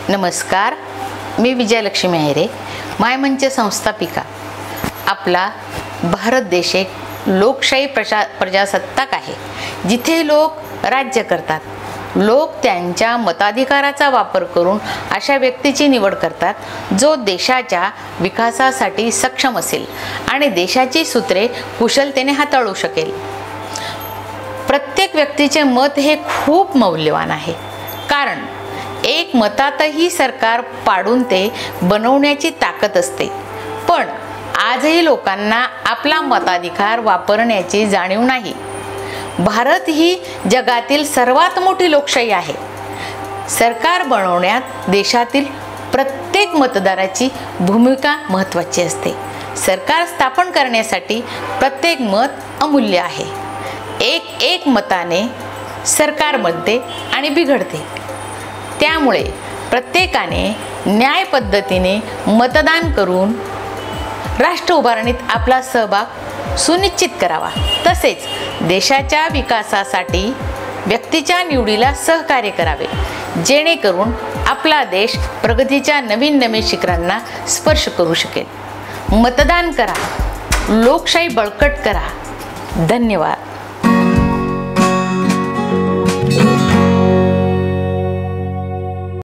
नमस्कार, मी विजयलक्ष्मी आहेरे, मायमंच संस्थापिका। आपला भारत देश एक लोकशाही प्रजासत्ताक आहे, जिथे लोक राज्य करतात। लोक त्यांच्या मताधिकाराचा वापर करून अशा व्यक्तीची निवड करतात जो देशाच्या विकासासाठी सक्षम असेल आणि देशाची सूत्रे कुशलतेने हाताळू शकेल। प्रत्येक व्यक्तीचे मत हे खूप मौल्यवान आहे, कारण एक मतातही सरकार पाडून ते बनवण्याची ताकद असते। पण आजही लोकांना आपला मताधिकार वापरण्याची जाणीव नाही। भारत ही जगातील सर्वात मोठी लोकशाही आहे। सरकार बनवण्यात देशातील प्रत्येक मतदाराची भूमिका महत्त्वाची असते। सरकार स्थापन करण्यासाठी प्रत्येक मत अमूल्य आहे। एक मताने सरकार बनते आणि बिघडते। त्यामुळे प्रत्येकाने न्याय पद्धतीने मतदान करून राष्ट्र उभारणीत आपला सहभाग सुनिश्चित करावा। तसेच देशाच्या विकासासाठी व्यक्तीच्या निवडीला सहकार्य करावे, जेणेकरून आपला देश प्रगतीच्या नवीन शिखरांना स्पर्श करू शकेल। मतदान करा, लोकशाही बळकट करा। धन्यवाद।